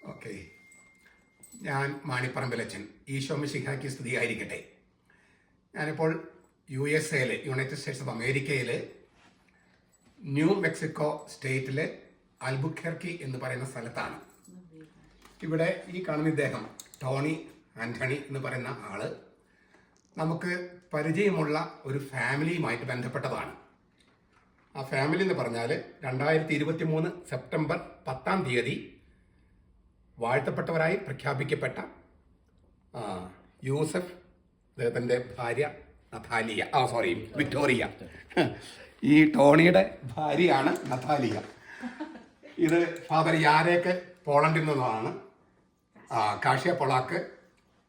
Okay, ഞാൻ മാണിപ്പറമ്പിലച്ചൻ. ഈശോ മിശിഹായ്ക്ക് സ്തുതിയായിരിക്കട്ടെ. ഞാനിപ്പോൾ USA യുണൈറ്റഡ് സ്റ്റേറ്റ്സ് ഓഫ് അമേരിക്കയിൽ ന്യൂ മെക്സിക്കോ സ്റ്റേറ്റിലെ അൽബുഖെർക്കി എന്ന് പറയുന്ന സ്ഥലത്താണ്. ഇവിടെ ഈ കാണുന്ന ഇദ്ദേഹം ടോണി ആൻ്റണി എന്ന് പറയുന്ന ആള് നമുക്ക് പരിചയമുള്ള ഒരു ഫാമിലിയുമായിട്ട് ബന്ധപ്പെട്ടതാണ്. ആ ഫാമിലി എന്ന് പറഞ്ഞാൽ 2023 സെപ്റ്റംബർ 10 വാഴ്ത്തപ്പെട്ടവരായി പ്രഖ്യാപിക്കപ്പെട്ട യൂസഫ്, അദ്ദേഹത്തിൻ്റെ ഭാര്യ നഥാലിയ, വിക്ടോറിയ. ഈ ടോണിയുടെ ഭാര്യയാണ് നഥാലിയ. ഇത് ഫാദർ യാരേക്ക് പോളണ്ടിൽ നിന്നതാണ്. കാഷ്യ പൊളാക്ക്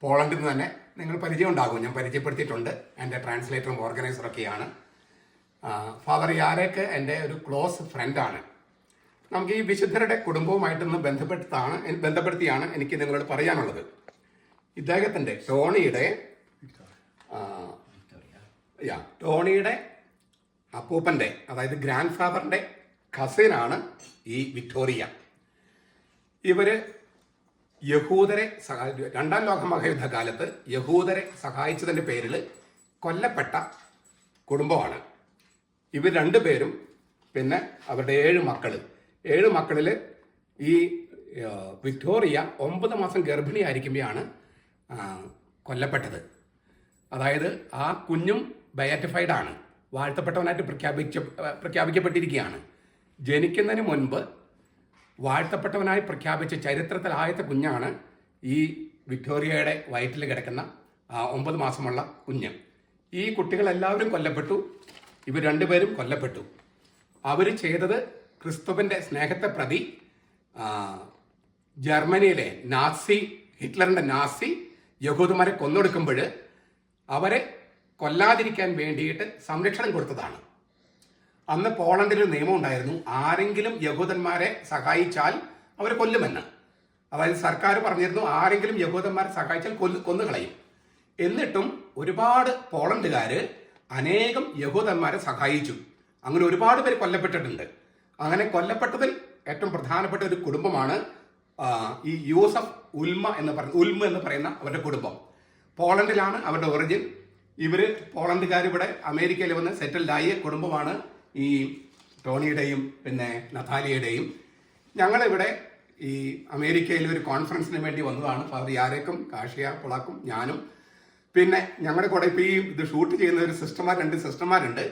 പോളണ്ടിൽ നിന്ന് തന്നെ നിങ്ങൾ പരിചയം ഉണ്ടാകും, ഞാൻ പരിചയപ്പെടുത്തിയിട്ടുണ്ട്. എൻ്റെ ട്രാൻസ്ലേറ്ററും ഓർഗനൈസറൊക്കെയാണ്. ഫാദർ യാരേക്ക് എൻ്റെ ഒരു ക്ലോസ് ഫ്രണ്ടാണ്. നമുക്ക് ഈ വിശുദ്ധരുടെ കുടുംബവുമായിട്ടൊന്ന് ബന്ധപ്പെടുത്തിയാണ് എനിക്ക് നിങ്ങളോട് പറയാനുള്ളത്. ഇദ്ദേഹത്തിൻ്റെ ടോണിയുടെ അപ്പൂപ്പൻ്റെ, അതായത് ഗ്രാൻഡ് ഫാദറിൻ്റെ കസിനാണ് ഈ വിക്ടോറിയ. ഇവര് യഹൂദരെ രണ്ടാം ലോക മഹായുദ്ധകാലത്ത് യഹൂദരെ സഹായിച്ചതിൻ്റെ പേരിൽ കൊല്ലപ്പെട്ട കുടുംബമാണ്. ഇവർ രണ്ടുപേരും പിന്നെ അവരുടെ 7 മക്കളിൽ ഈ വിക്ടോറിയ 9 മാസം ഗർഭിണിയായിരിക്കുമ്പോഴാണ് കൊല്ലപ്പെട്ടത്. അതായത് ആ കുഞ്ഞും ബയാറ്റിഫൈഡ് ആണ്, വാഴ്ത്തപ്പെട്ടവനായിട്ട് പ്രഖ്യാപിക്കപ്പെട്ടിരിക്കുകയാണ്. ജനിക്കുന്നതിന് മുൻപ് വാഴ്ത്തപ്പെട്ടവനായി പ്രഖ്യാപിച്ച ചരിത്രത്തിൽ ആദ്യത്തെ കുഞ്ഞാണ് ഈ വിക്ടോറിയയുടെ വയറ്റിൽ കിടക്കുന്ന 9 മാസമുള്ള കുഞ്ഞ്. ഈ കുട്ടികളെല്ലാവരും കൊല്ലപ്പെട്ടു. ഇവർ രണ്ടുപേരും കൊല്ലപ്പെട്ടു. അവർ ചെയ്തത് ക്രിസ്തുവിൻ്റെ സ്നേഹത്തെ പ്രതി ജർമ്മനിയിലെ ഹിറ്റ്ലറിൻ്റെ നാസി യഹൂദന്മാരെ കൊന്നൊടുക്കുമ്പോൾ അവരെ കൊല്ലാതിരിക്കാൻ വേണ്ടിയിട്ട് സംരക്ഷണം കൊടുത്തതാണ്. അന്ന് പോളണ്ടിൽ ഒരു നിയമം ഉണ്ടായിരുന്നു, ആരെങ്കിലും യഹൂദന്മാരെ സഹായിച്ചാൽ അവർ കൊല്ലുമെന്ന്. അതായത് സർക്കാർ പറഞ്ഞിരുന്നു, ആരെങ്കിലും യഹൂദന്മാരെ സഹായിച്ചാൽ കൊന്നുകളയും. എന്നിട്ടും ഒരുപാട് പോളണ്ടുകാർ അനേകം യഹൂദന്മാരെ സഹായിച്ചു. അങ്ങനെ ഒരുപാട് പേര് കൊല്ലപ്പെട്ടിട്ടുണ്ട്. അങ്ങനെ കൊല്ലപ്പെട്ടതിൽ ഏറ്റവും പ്രധാനപ്പെട്ട ഒരു കുടുംബമാണ് ഈ യൂസഫ് ഉൽമ എന്ന് പറയുന്ന അവരുടെ കുടുംബം. പോളണ്ടിലാണ് അവരുടെ ഒറിജിൻ. ഇവര് പോളണ്ടുകാർ ഇവിടെ അമേരിക്കയിൽ വന്ന് സെറ്റിൽഡായ കുടുംബമാണ് ഈ ടോണിയുടെയും പിന്നെ നഥാലിയുടെയും. ഞങ്ങളിവിടെ ഈ അമേരിക്കയിൽ ഒരു കോൺഫറൻസിന് വേണ്ടി വന്നതാണ്. ഫാദർ യാരേക്കും കാഷ്യ പൊളാക്കും ഞാനും. പിന്നെ ഞങ്ങളുടെ കൂടെ ഇപ്പോൾ ഈ ഇത് ഷൂട്ട് ചെയ്യുന്ന ഒരു രണ്ട് സിസ്റ്റർമാരുണ്ട്.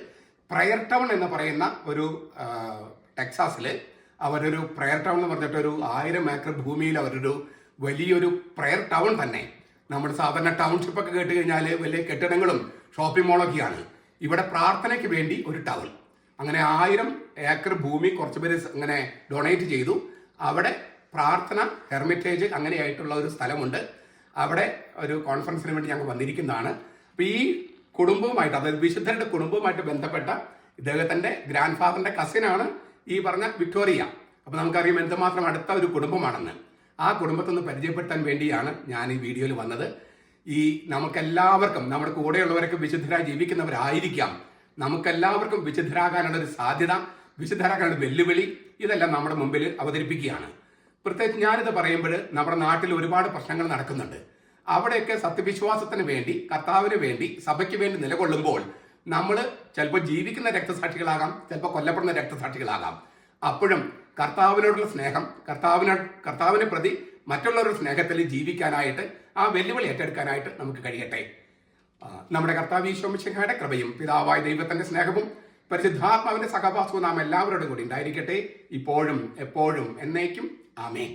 പ്രയർ ടൗൺ എന്ന് പറയുന്ന ഒരു ടെക്സാസിൽ അവരൊരു പ്രയർ ടൗൺ എന്ന് പറഞ്ഞിട്ട് ഒരു 1000 ഏക്കർ ഭൂമിയിൽ അവരൊരു വലിയൊരു പ്രയർ ടൗൺ തന്നെ. നമ്മുടെ സാധാരണ ടൗൺഷിപ്പ് ഒക്കെ കേട്ട് കഴിഞ്ഞാൽ വലിയ കെട്ടിടങ്ങളും ഷോപ്പിംഗ് മോളൊക്കെയാണ്. ഇവിടെ പ്രാർത്ഥനയ്ക്ക് വേണ്ടി ഒരു ടൗൺ. അങ്ങനെ 1000 ഏക്കർ ഭൂമി കുറച്ച് പേര് അങ്ങനെ ഡൊണേറ്റ് ചെയ്തു. അവിടെ പ്രാർത്ഥന, ഹെർമിറ്റേജ് അങ്ങനെയായിട്ടുള്ള ഒരു സ്ഥലമുണ്ട്. അവിടെ ഒരു കോൺഫറൻസിന് വേണ്ടി ഞങ്ങൾ വന്നിരിക്കുന്നതാണ്. അപ്പോൾ ഈ കുടുംബവുമായിട്ട്, അതായത് വിശുദ്ധരുടെ കുടുംബവുമായിട്ട് ബന്ധപ്പെട്ട ഇദ്ദേഹത്തിൻ്റെ ഗ്രാൻഡ് ഫാദറിൻ്റെ കസിനാണ് ഈ പറഞ്ഞ വിക്ടോറിയ. അപ്പോൾ നമുക്കറിയാം എന്തുമാത്രം അടുത്ത ഒരു കുടുംബമാണെന്ന്. ആ കുടുംബത്തെ ഒന്ന് പരിചയപ്പെടുത്താൻ വേണ്ടിയാണ് ഞാൻ ഈ വീഡിയോയിൽ വന്നത്. ഈ നമുക്കെല്ലാവർക്കും, നമ്മുടെ കൂടെയുള്ളവരൊക്കെ വിശുദ്ധരായി ജീവിക്കുന്നവരായിരിക്കാം. നമുക്കെല്ലാവർക്കും വിശുദ്ധരാകാനുള്ള ഒരു സാധ്യത, വിശുദ്ധരാകാനുള്ള വെല്ലുവിളി, ഇതെല്ലാം നമ്മുടെ മുമ്പിൽ അവതരിപ്പിക്കുകയാണ്. പ്രത്യേകിച്ച് ഞാനിത് പറയുമ്പോൾ നമ്മുടെ നാട്ടിൽ ഒരുപാട് പ്രശ്നങ്ങൾ നടക്കുന്നുണ്ട്. അവിടെയൊക്കെ സത്യവിശ്വാസത്തിന് വേണ്ടി, കർത്താവിന് വേണ്ടി, സഭയ്ക്ക് വേണ്ടി നിലകൊള്ളുമ്പോൾ നമ്മൾ ചിലപ്പോൾ ജീവിക്കുന്ന രക്തസാക്ഷികളാകാം, ചിലപ്പോൾ കൊല്ലപ്പെടുന്ന രക്തസാക്ഷികളാകാം. അപ്പോഴും കർത്താവിനോടുള്ള സ്നേഹം, കർത്താവിനെ പ്രതി മറ്റുള്ളവരുടെ സ്നേഹത്തിൽ ജീവിക്കാനായിട്ട്, ആ വെല്ലുവിളി ഏറ്റെടുക്കാനായിട്ട് നമുക്ക് കഴിയട്ടെ. നമ്മുടെ കർത്താവ് ഈശോ മിശിഹായുടെ കൃപയും പിതാവായ ദൈവത്തിന്റെ സ്നേഹവും പരിശുദ്ധാത്മാവിന്റെ സഹവാസവും നാം എല്ലാവരോടും കൂടി ഉണ്ടായിരിക്കട്ടെ, ഇപ്പോഴും എപ്പോഴും എന്നേക്കും. ആമേൻ.